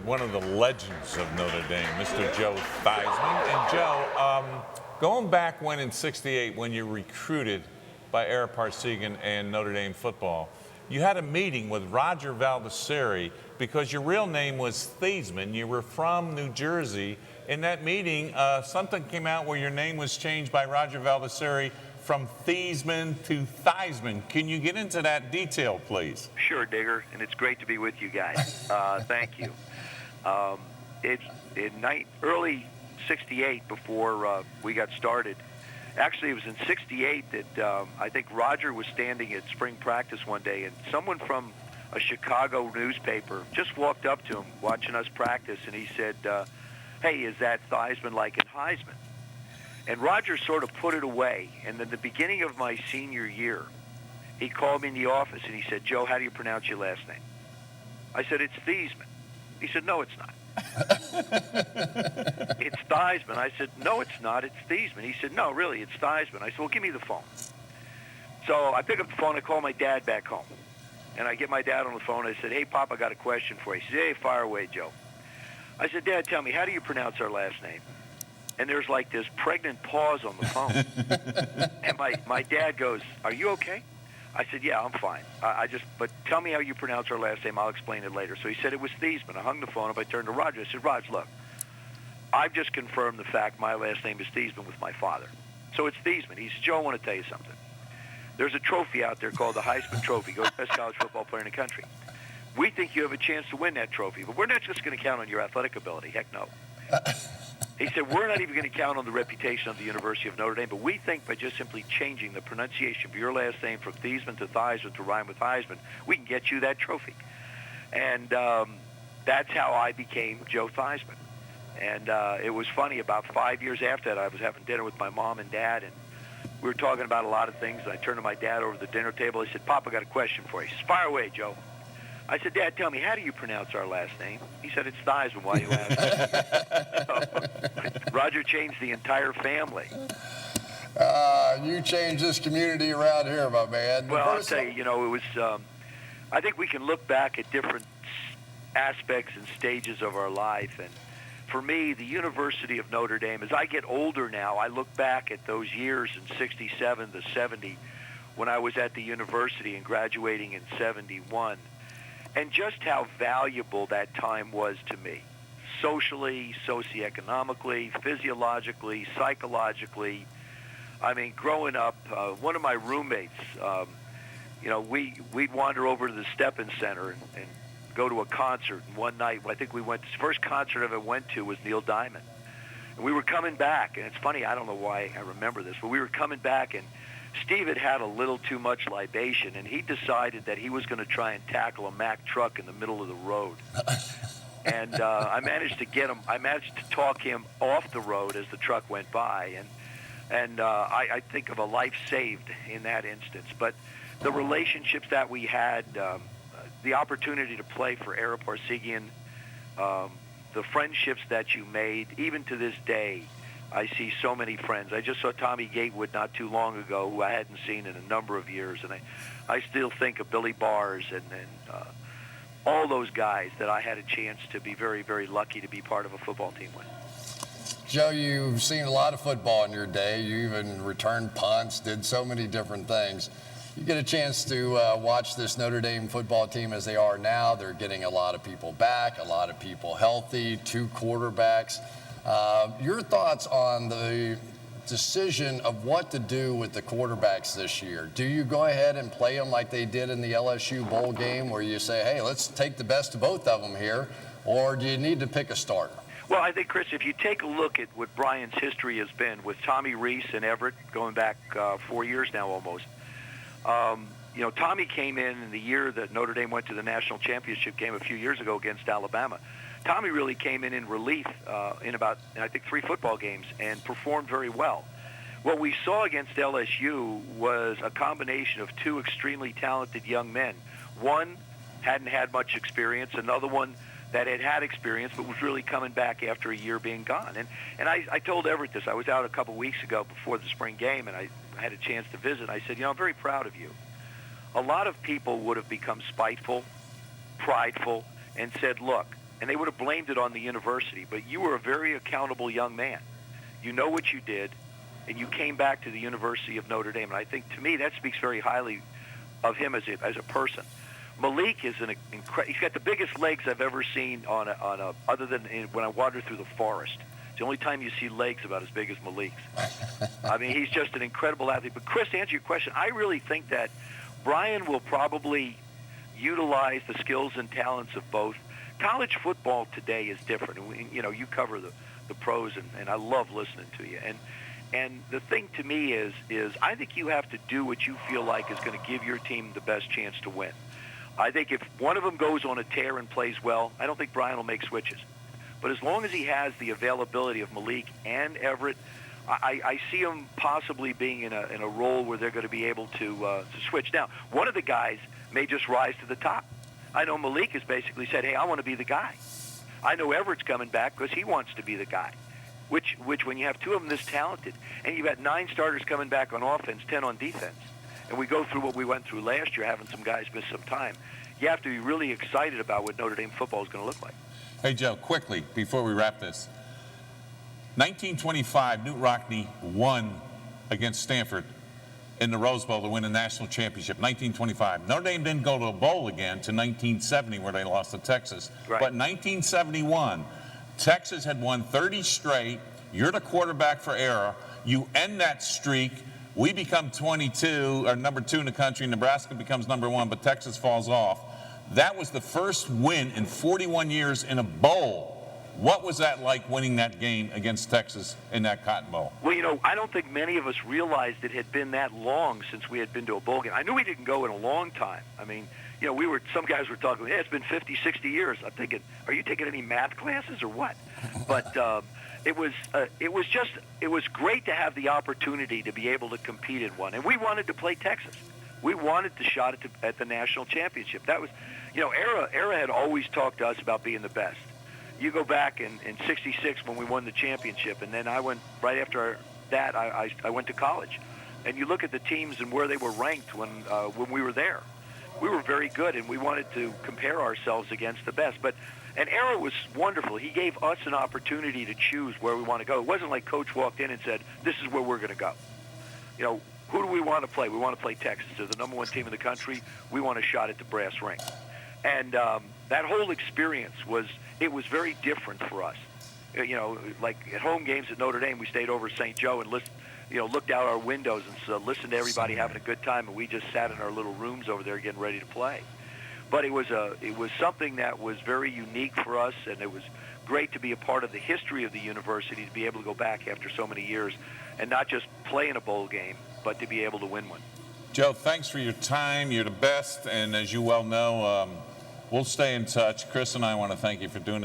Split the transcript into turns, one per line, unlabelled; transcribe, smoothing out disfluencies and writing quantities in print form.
one of the legends of Notre Dame, Mr. Joe Theismann. And Joe, going back when in '68, when you recruited by Ara Parseghian and Notre Dame football, you had a meeting with Roger Valdesari because your real name was Theismann. You were from New Jersey. In that meeting, something came out where your name was changed by Roger Valdesari from Theismann to Theismann. Can you get into that detail, please?
Sure, Digger, and it's great to be with you guys. Thank you. It's in early '68 before we got started. Actually, it was in '68 that I think Roger was standing at spring practice one day, and someone from a Chicago newspaper just walked up to him watching us practice, and he said, hey, is that Theismann like in Heisman? And Roger sort of put it away. And at the beginning of my senior year, he called me in the office and he said, Joe, how do you pronounce your last name? I said, it's Theismann. He said, no, it's not. It's Theismann. I said, no, it's not. It's Theismann. He said, no, really, it's Theismann. I said, well, give me the phone. So I pick up the phone. I call my dad back home. And I get my dad on the phone. I said, hey, Pop, I got a question for you. He said, hey, fire away, Joe. I said, Dad, tell me, how do you pronounce our last name? And there's like this pregnant pause on the phone. And my dad goes, are you okay? I said, yeah, I'm fine. But tell me how you pronounce our last name. I'll explain it later. So he said it was Theismann. I hung the phone up. I turned to Roger. I said, Rog, look, I've just confirmed the fact my last name is Theismann with my father. So it's Theismann. He said, Joe, I want to tell you something. There's a trophy out there called the Heisman Trophy. Goes to the best college football player in the country. We think you have a chance to win that trophy, but we're not just going to count on your athletic ability. Heck no. He said, we're not even going to count on the reputation of the University of Notre Dame, but we think by just simply changing the pronunciation of your last name from Theismann to Theismann to rhyme with Heisman, we can get you that trophy. And that's how I became Joe Theismann. And it was funny, about 5 years after that, I was having dinner with my mom and dad, and we were talking about a lot of things. And I turned to my dad over the dinner table. I said, Pop, I got a question for you. He said, fire away, Joe. I said, Dad, tell me, how do you pronounce our last name? He said, it's Theismann. Why you ask? Roger changed the entire family.
You changed this community around here, my man.
Well, I'll tell you, it was, I think we can look back at different aspects and stages of our life. And for me, the University of Notre Dame, as I get older now, I look back at those years in '67 to '70 when I was at the university and graduating in '71. And just how valuable that time was to me, socially, socioeconomically, physiologically, psychologically. I mean, growing up, one of my roommates, we'd wander over to the Steppen Center and go to a concert. And one night, I think the first concert I ever went to was Neil Diamond. And we were coming back, and it's funny, I don't know why I remember this, but we were coming back, and Steve had a little too much libation, and he decided that he was going to try and tackle a Mack truck in the middle of the road. And I managed to talk him off the road as the truck went by, and I think of a life saved in that instance. But the relationships that we had, the opportunity to play for Ara Parseghian, the friendships that you made, even to this day, I see so many friends. I just saw Tommy Gatewood not too long ago, who I hadn't seen in a number of years, and I still think of Billy Bars and all those guys that I had a chance to be very, very lucky to be part of a football team with.
Joe, you've seen a lot of football in your day. You even returned punts, did so many different things. You get a chance to watch this Notre Dame football team as they are now. They're getting a lot of people back, a lot of people healthy, 2 quarterbacks. Your thoughts on the decision of what to do with the quarterbacks this year? Do you go ahead and play them like they did in the LSU bowl game, where you say, hey, let's take the best of both of them here, or do you need to pick a starter?
Well, I think, Chris, if you take a look at what Brian's history has been with Tommy Rees and Everett, going back 4 years now almost, Tommy came in the year that Notre Dame went to the national championship game a few years ago against Alabama. Tommy really came in relief in about, I think, 3 football games and performed very well. What we saw against LSU was a combination of 2 extremely talented young men. One hadn't had much experience, another one that had experience but was really coming back after a year being gone. And I told Everett this. I was out a couple weeks ago before the spring game, and I had a chance to visit. I said, I'm very proud of you. A lot of people would have become spiteful, prideful, and said, look, and they would have blamed it on the university. But you were a very accountable young man. You know what you did, and you came back to the University of Notre Dame. And I think, to me, that speaks very highly of him as a person. Malik is he's got the biggest legs I've ever seen other than when I wander through the forest. It's the only time you see legs about as big as Malik's. I mean, he's just an incredible athlete. But Chris, to answer your question, I really think that Brian will probably utilize the skills and talents of both. College football today is different. And you cover the pros, and I love listening to you. And the thing to me is I think you have to do what you feel like is going to give your team the best chance to win. I think if one of them goes on a tear and plays well, I don't think Brian will make switches. But as long as he has the availability of Malik and Everett, I see him possibly being in a role where they're going to be able to switch. Now, one of the guys may just rise to the top. I know Malik has basically said, hey, I want to be the guy. I know Everett's coming back because he wants to be the guy, which when you have two of them this talented, and you've got 9 starters coming back on offense, 10 on defense, and we go through what we went through last year, having some guys miss some time, you have to be really excited about what Notre Dame football is going to look like.
Hey, Joe, quickly, before we wrap this. 1925, Knute Rockne won against Stanford in the Rose Bowl to win a national championship. 1925. Notre Dame didn't go to a bowl again to 1970, where they lost to Texas.
Right.
But 1971, Texas had won 30 straight. You're the quarterback for era. You end that streak. We become 22, or number 2 in the country. Nebraska becomes number 1, but Texas falls off. That was the first win in 41 years in a bowl. What was that like, winning that game against Texas in that Cotton Bowl?
Well, I don't think many of us realized it had been that long since we had been to a bowl game. I knew we didn't go in a long time. I mean, some guys were talking, it's been 50, 60 years. I'm thinking, are you taking any math classes or what? But it was great to have the opportunity to be able to compete in one. And we wanted to play Texas. We wanted the shot at the national championship. That was, Era had always talked to us about being the best. You go back in 66 when we won the championship, and then I went right after that, I went to college. And you look at the teams and where they were ranked when we were there. We were very good, and we wanted to compare ourselves against the best. And Era was wonderful. He gave us an opportunity to choose where we want to go. It wasn't like Coach walked in and said, this is where we're going to go. Who do we want to play? We want to play Texas. They're the number 1 team in the country. We want a shot at the brass ring. And that whole experience was very different for us. Like at home games at Notre Dame, we stayed over at St. Joe and looked out our windows and listened to everybody having a good time, and we just sat in our little rooms over there getting ready to play. But it was something that was very unique for us, and it was great to be a part of the history of the university, to be able to go back after so many years and not just play in a bowl game, but to be able to win one.
Joe, thanks for your time. You're the best, and as you well know, we'll stay in touch. Chris and I want to thank you for doing this.